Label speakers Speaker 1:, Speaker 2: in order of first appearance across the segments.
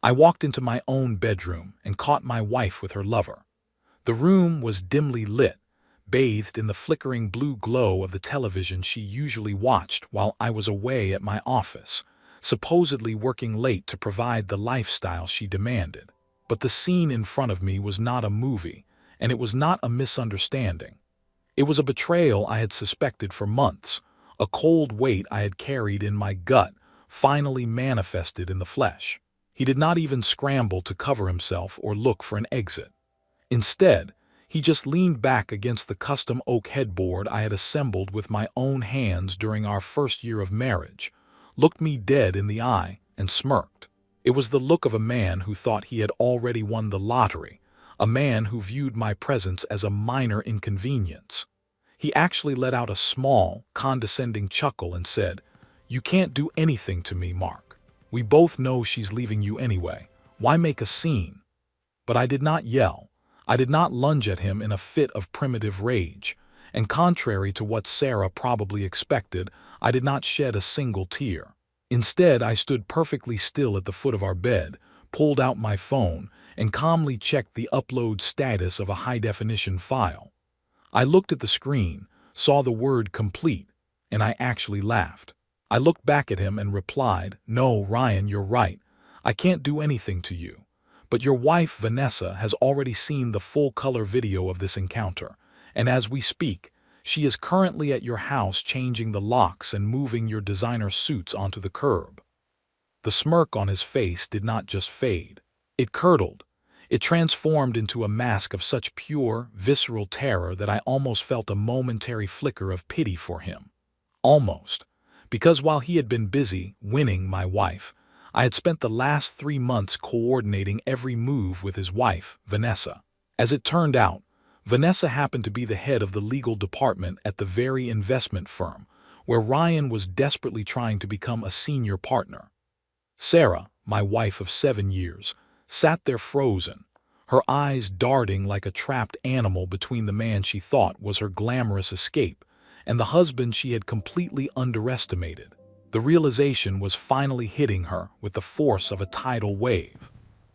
Speaker 1: I walked into my own bedroom and caught my wife with her lover. The room was dimly lit, bathed in the flickering blue glow of the television she usually watched while I was away at my office, supposedly working late to provide the lifestyle she demanded. But the scene in front of me was not a movie, and it was not a misunderstanding. It was a betrayal I had suspected for months, a cold weight I had carried in my gut, finally manifested in the flesh. He did not even scramble to cover himself or look for an exit. Instead, he just leaned back against the custom oak headboard I had assembled with my own hands during our first year of marriage, looked me dead in the eye, and smirked. It was the look of a man who thought he had already won the lottery, a man who viewed my presence as a minor inconvenience. He actually let out a small, condescending chuckle and said, "You can't do anything to me, Mark. We both know she's leaving you anyway. Why make a scene?" But I did not yell. I did not lunge at him in a fit of primitive rage, and contrary to what Sarah probably expected, I did not shed a single tear. Instead, I stood perfectly still at the foot of our bed, pulled out my phone, and calmly checked the upload status of a high-definition file. I looked at the screen, saw the word complete, and I actually laughed. I looked back at him and replied, "No, Ryan, you're right. I can't do anything to you. But your wife, Vanessa, has already seen the full-color video of this encounter, and as we speak, she is currently at your house changing the locks and moving your designer suits onto the curb." The smirk on his face did not just fade. It curdled. It transformed into a mask of such pure, visceral terror that I almost felt a momentary flicker of pity for him. Almost. Because while he had been busy winning my wife, I had spent the last 3 months coordinating every move with his wife, Vanessa. As it turned out, Vanessa happened to be the head of the legal department at the very investment firm, where Ryan was desperately trying to become a senior partner. Sarah, my wife of 7 years, sat there frozen, her eyes darting like a trapped animal between the man she thought was her glamorous escape and the husband she had completely underestimated. The realization was finally hitting her with the force of a tidal wave.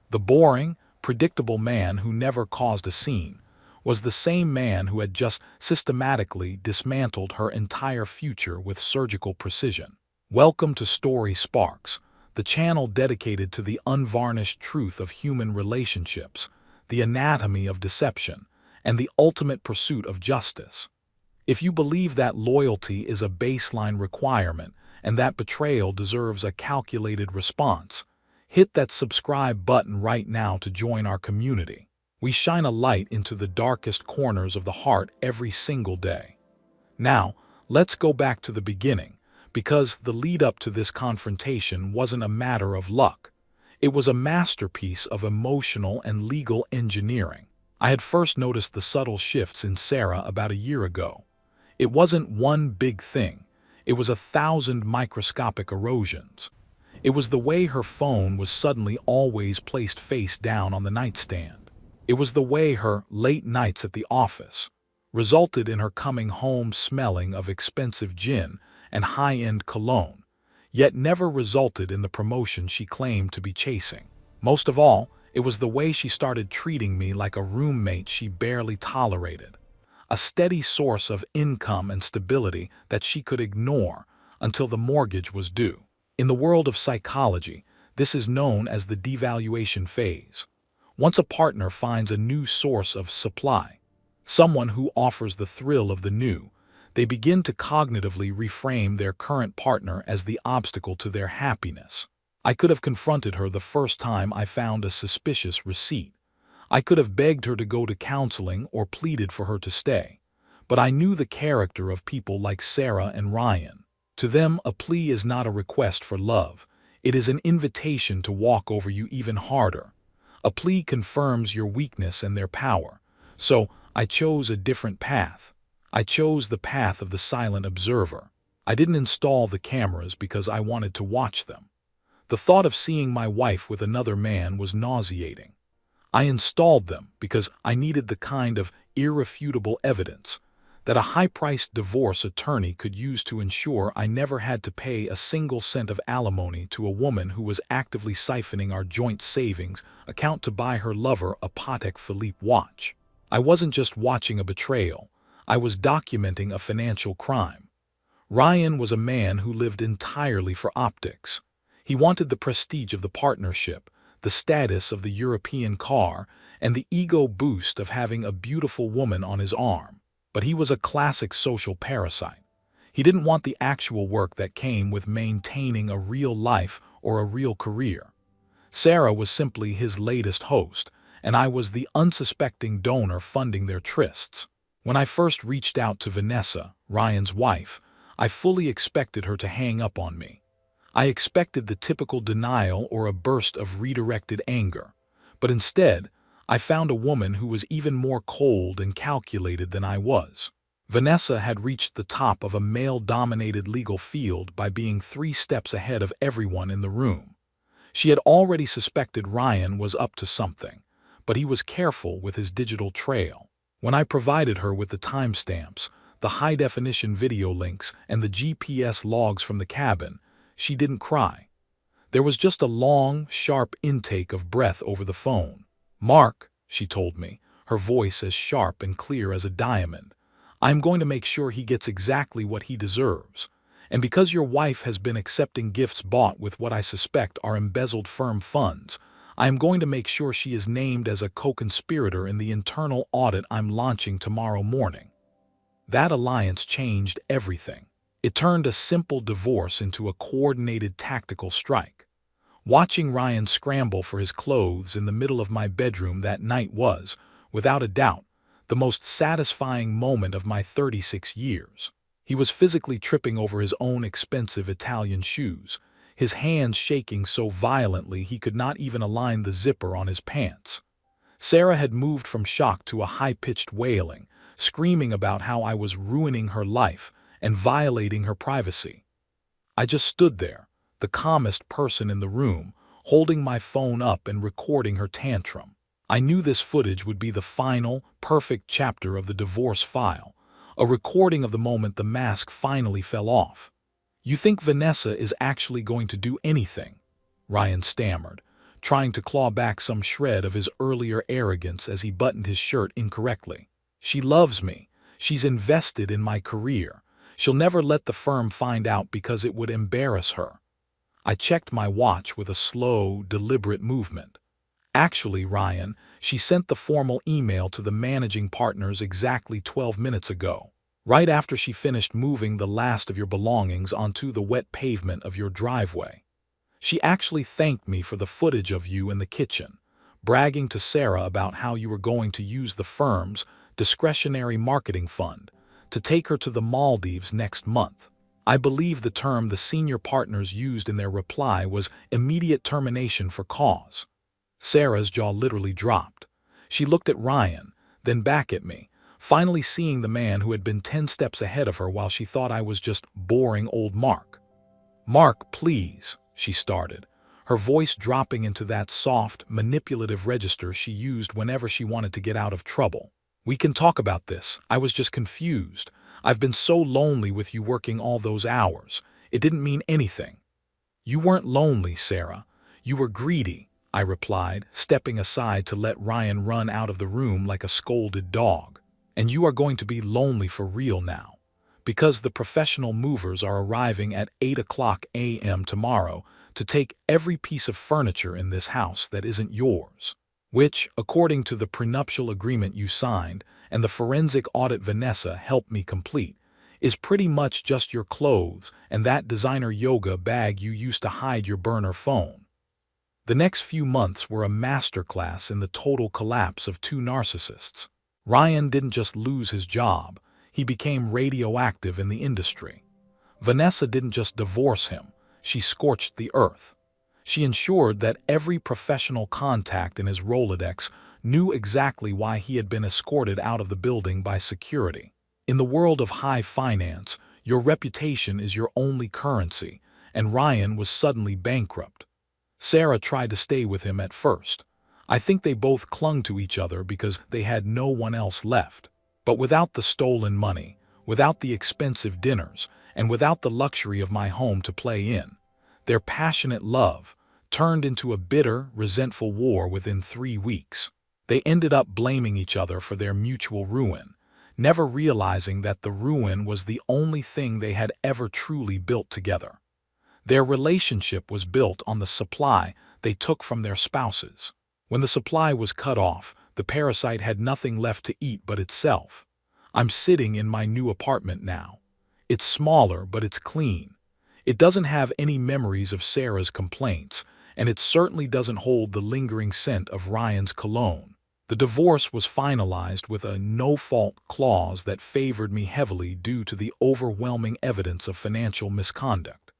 Speaker 1: The boring, predictable man who never caused a scene was the same man who had just systematically dismantled her entire future with surgical precision. Welcome to Story Sparks, the channel dedicated to the unvarnished truth of human relationships, the anatomy of deception, and the ultimate pursuit of justice. If you believe that loyalty is a baseline requirement and that betrayal deserves a calculated response, hit that subscribe button right now to join our community. We shine a light into the darkest corners of the heart every single day. Now, let's go back to the beginning, because the lead up to this confrontation wasn't a matter of luck. It was a masterpiece of emotional and legal engineering. I had first noticed the subtle shifts in Sarah about a year ago. It wasn't one big thing. It was 1,000 microscopic erosions. It was the way her phone was suddenly always placed face down on the nightstand. It was the way her late nights at the office resulted in her coming home smelling of expensive gin and high-end cologne, yet never resulted in the promotion she claimed to be chasing. Most of all, it was the way she started treating me like a roommate she barely tolerated, a steady source of income and stability that she could ignore until the mortgage was due. In the world of psychology, this is known as the devaluation phase. Once a partner finds a new source of supply, someone who offers the thrill of the new, they begin to cognitively reframe their current partner as the obstacle to their happiness. I could have confronted her the first time I found a suspicious receipt. I could have begged her to go to counseling or pleaded for her to stay. But I knew the character of people like Sarah and Ryan. To them, a plea is not a request for love. It is an invitation to walk over you even harder. A plea confirms your weakness and their power. So I chose a different path. I chose the path of the silent observer. I didn't install the cameras because I wanted to watch them. The thought of seeing my wife with another man was nauseating. I installed them because I needed the kind of irrefutable evidence that a high-priced divorce attorney could use to ensure I never had to pay a single cent of alimony to a woman who was actively siphoning our joint savings account to buy her lover a Patek Philippe watch. I wasn't just watching a betrayal. I was documenting a financial crime. Ryan was a man who lived entirely for optics. He wanted the prestige of the partnership, the status of the European car, and the ego boost of having a beautiful woman on his arm. But he was a classic social parasite. He didn't want the actual work that came with maintaining a real life or a real career. Sarah was simply his latest host, and I was the unsuspecting donor funding their trysts. When I first reached out to Vanessa, Ryan's wife, I fully expected her to hang up on me. I expected the typical denial or a burst of redirected anger. But instead, I found a woman who was even more cold and calculated than I was. Vanessa had reached the top of a male-dominated legal field by being 3 steps ahead of everyone in the room. She had already suspected Ryan was up to something, but he was careful with his digital trail. When I provided her with the timestamps, the high-definition video links, and the GPS logs from the cabin, she didn't cry. There was just a long, sharp intake of breath over the phone. "Mark," she told me, her voice as sharp and clear as a diamond, "I'm going to make sure he gets exactly what he deserves. And because your wife has been accepting gifts bought with what I suspect are embezzled firm funds, I am going to make sure she is named as a co-conspirator in the internal audit I'm launching tomorrow morning." That alliance changed everything. It turned a simple divorce into a coordinated tactical strike. Watching Ryan scramble for his clothes in the middle of my bedroom that night was, without a doubt, the most satisfying moment of my 36 years. He was physically tripping over his own expensive Italian shoes, his hands shaking so violently he could not even align the zipper on his pants. Sarah had moved from shock to a high-pitched wailing, screaming about how I was ruining her life and violating her privacy. I just stood there, the calmest person in the room, holding my phone up and recording her tantrum. I knew this footage would be the final, perfect chapter of the divorce file, a recording of the moment the mask finally fell off. "You think Vanessa is actually going to do anything?" Ryan stammered, trying to claw back some shred of his earlier arrogance as he buttoned his shirt incorrectly. "She loves me. She's invested in my career. She'll never let the firm find out because it would embarrass her." I checked my watch with a slow, deliberate movement. "Actually, Ryan, she sent the formal email to the managing partners exactly 12 minutes ago, right after she finished moving the last of your belongings onto the wet pavement of your driveway. She actually thanked me for the footage of you in the kitchen, bragging to Sarah about how you were going to use the firm's discretionary marketing fund to take her to the Maldives next month." I believe the term the senior partners used in their reply was immediate termination for cause. Sarah's jaw literally dropped. She looked at Ryan, then back at me, finally seeing the man who had been 10 steps ahead of her while she thought I was just boring old Mark. "Mark, please," she started, her voice dropping into that soft, manipulative register she used whenever she wanted to get out of trouble. "We can talk about this. I was just confused. I've been so lonely with you working all those hours. It didn't mean anything." "You weren't lonely, Sarah. You were greedy," I replied, stepping aside to let Ryan run out of the room like a scolded dog. "And you are going to be lonely for real now, because the professional movers are arriving at 8 a.m. tomorrow to take every piece of furniture in this house that isn't yours, which, according to the prenuptial agreement you signed and the forensic audit Vanessa helped me complete, is pretty much just your clothes and that designer yoga bag you used to hide your burner phone." The next few months were a masterclass in the total collapse of two narcissists. Ryan didn't just lose his job, he became radioactive in the industry. Vanessa didn't just divorce him, she scorched the earth. She ensured that every professional contact in his Rolodex knew exactly why he had been escorted out of the building by security. In the world of high finance, your reputation is your only currency, and Ryan was suddenly bankrupt. Sarah tried to stay with him at first. I think they both clung to each other because they had no one else left. But without the stolen money, without the expensive dinners, and without the luxury of my home to play in, their passionate love turned into a bitter, resentful war within 3 weeks. They ended up blaming each other for their mutual ruin, never realizing that the ruin was the only thing they had ever truly built together. Their relationship was built on the supply they took from their spouses. When the supply was cut off, the parasite had nothing left to eat but itself. I'm sitting in my new apartment now. It's smaller, but it's clean. It doesn't have any memories of Sarah's complaints, and it certainly doesn't hold the lingering scent of Ryan's cologne. The divorce was finalized with a no-fault clause that favored me heavily due to the overwhelming evidence of financial misconduct.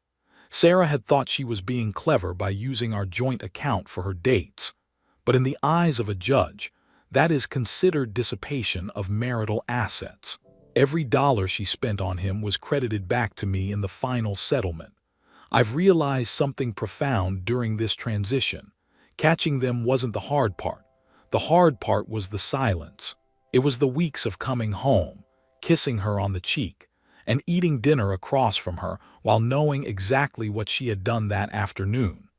Speaker 1: Sarah had thought she was being clever by using our joint account for her dates, but in the eyes of a judge, that is considered dissipation of marital assets. Every dollar she spent on him was credited back to me in the final settlement. I've realized something profound during this transition. Catching them wasn't the hard part. The hard part was the silence. It was the weeks of coming home, kissing her on the cheek, and eating dinner across from her while knowing exactly what she had done that afternoon.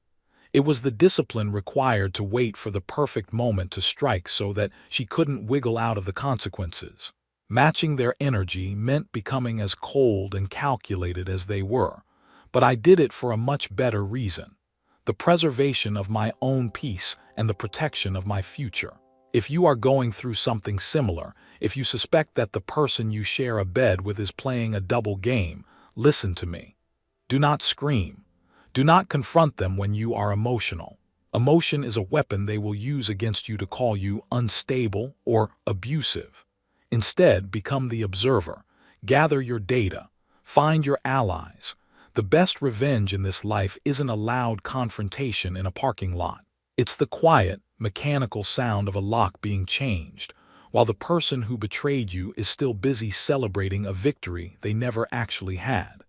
Speaker 1: It was the discipline required to wait for the perfect moment to strike so that she couldn't wiggle out of the consequences. Matching their energy meant becoming as cold and calculated as they were, but I did it for a much better reason: the preservation of my own peace and the protection of my future. If you are going through something similar, if you suspect that the person you share a bed with is playing a double game, listen to me. Do not scream. Do not confront them when you are emotional. Emotion is a weapon they will use against you to call you unstable or abusive. Instead, become the observer. Gather your data. Find your allies. The best revenge in this life isn't a loud confrontation in a parking lot. It's the quiet, mechanical sound of a lock being changed, while the person who betrayed you is still busy celebrating a victory they never actually had.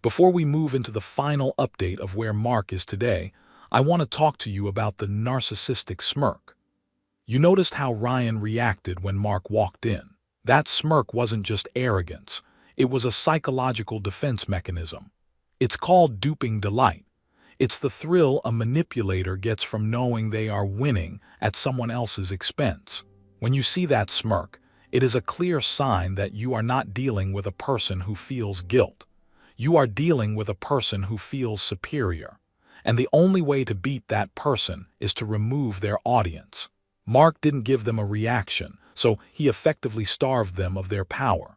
Speaker 1: Before we move into the final update of where Mark is today, I want to talk to you about the narcissistic smirk. You noticed how Ryan reacted when Mark walked in. That smirk wasn't just arrogance. It was a psychological defense mechanism. It's called duping delight. It's the thrill a manipulator gets from knowing they are winning at someone else's expense. When you see that smirk, it is a clear sign that you are not dealing with a person who feels guilt. You are dealing with a person who feels superior. And the only way to beat that person is to remove their audience. Mark didn't give them a reaction, so he effectively starved them of their power.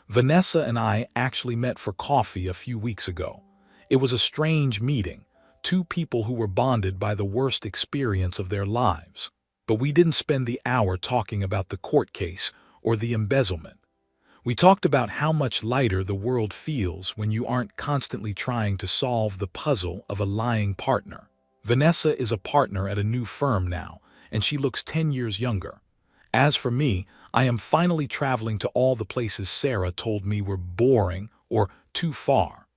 Speaker 1: Vanessa and I actually met for coffee a few weeks ago. It was a strange meeting, two people who were bonded by the worst experience of their lives. But we didn't spend the hour talking about the court case or the embezzlement. We talked about how much lighter the world feels when you aren't constantly trying to solve the puzzle of a lying partner. Vanessa is a partner at a new firm now, and she looks 10 years younger. As for me, I am finally traveling to all the places Sarah told me were boring or too far.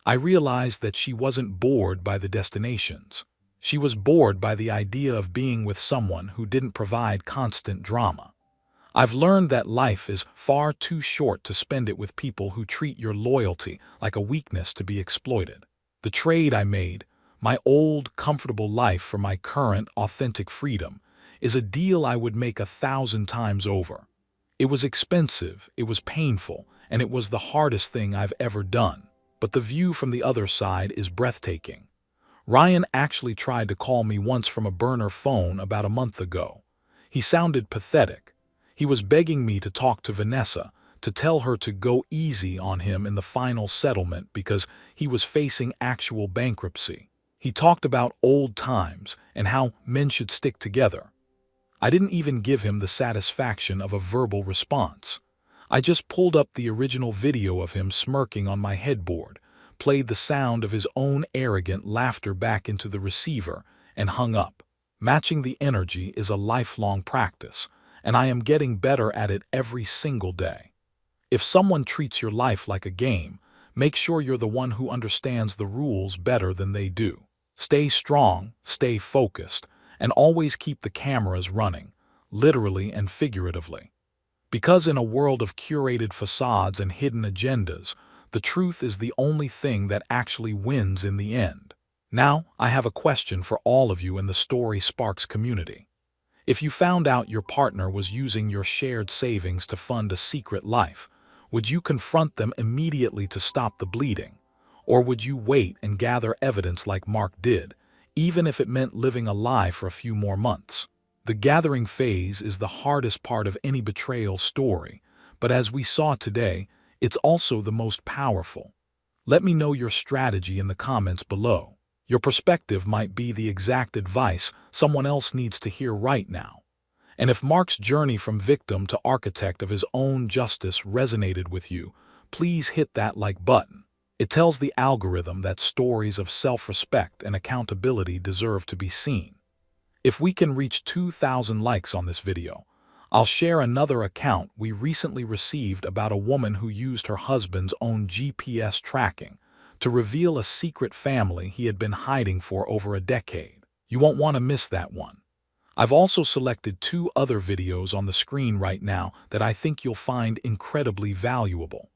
Speaker 1: I realized that she wasn't bored by the destinations. She was bored by the idea of being with someone who didn't provide constant drama. I've learned that life is far too short to spend it with people who treat your loyalty like a weakness to be exploited. The trade I made, my old, comfortable life for my current, authentic freedom, is a deal I would make 1,000 times over. It was expensive, it was painful, and it was the hardest thing I've ever done. But the view from the other side is breathtaking. Ryan actually tried to call me once from a burner phone about a month ago. He sounded pathetic. He was begging me to talk to Vanessa, to tell her to go easy on him in the final settlement because he was facing actual bankruptcy. He talked about old times and how men should stick together. I didn't even give him the satisfaction of a verbal response. I just pulled up the original video of him smirking on my headboard, played the sound of his own arrogant laughter back into the receiver, and hung up. Matching the energy is a lifelong practice, and I am getting better at it every single day. If someone treats your life like a game, make sure you're the one who understands the rules better than they do. Stay strong, stay focused, and always keep the cameras running, literally and figuratively. Because in a world of curated facades and hidden agendas, the truth is the only thing that actually wins in the end. Now, I have a question for all of you in the Story Sparks community. If you found out your partner was using your shared savings to fund a secret life, would you confront them immediately to stop the bleeding? Or would you wait and gather evidence like Mark did, even if it meant living a lie for a few more months? The gathering phase is the hardest part of any betrayal story, but as we saw today, it's also the most powerful. Let me know your strategy in the comments below. Your perspective might be the exact advice someone else needs to hear right now. And if Mark's journey from victim to architect of his own justice resonated with you, please hit that like button. It tells the algorithm that stories of self-respect and accountability deserve to be seen. If we can reach 2,000 likes on this video, I'll share another account we recently received about a woman who used her husband's own GPS tracking to reveal a secret family he had been hiding for over a decade. You won't want to miss that one. I've also selected 2 other videos on the screen right now that I think you'll find incredibly valuable.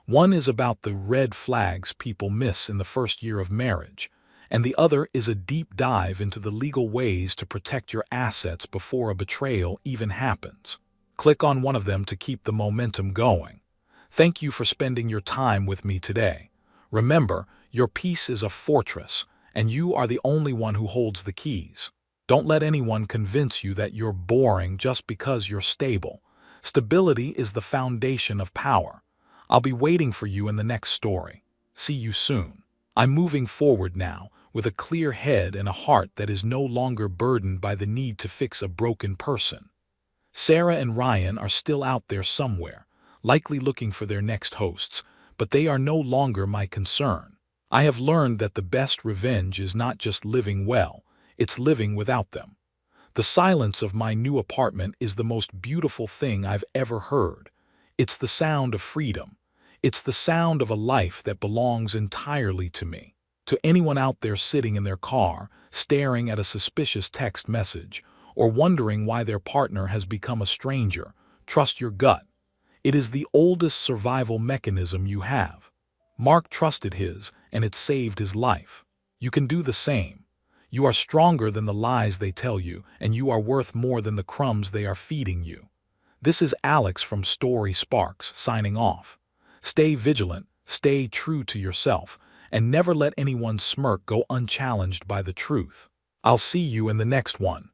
Speaker 1: One is about the red flags people miss in the first year of marriage, and the other is a deep dive into the legal ways to protect your assets before a betrayal even happens. Click on one of them to keep the momentum going. Thank you for spending your time with me today. Remember, your peace is a fortress, and you are the only one who holds the keys. Don't let anyone convince you that you're boring just because you're stable. Stability is the foundation of power. I'll be waiting for you in the next story. See you soon. I'm moving forward now, with a clear head and a heart that is no longer burdened by the need to fix a broken person. Sarah and Ryan are still out there somewhere, likely looking for their next hosts, but they are no longer my concern. I have learned that the best revenge is not just living well, it's living without them. The silence of my new apartment is the most beautiful thing I've ever heard. It's the sound of freedom. It's the sound of a life that belongs entirely to me. To anyone out there sitting in their car, staring at a suspicious text message, or wondering why their partner has become a stranger, trust your gut. It is the oldest survival mechanism you have. Mark trusted his, and it saved his life. You can do the same. You are stronger than the lies they tell you, and you are worth more than the crumbs they are feeding you. This is Alex from Story Sparks signing off. Stay vigilant, stay true to yourself, and never let anyone's smirk go unchallenged by the truth. I'll see you in the next one.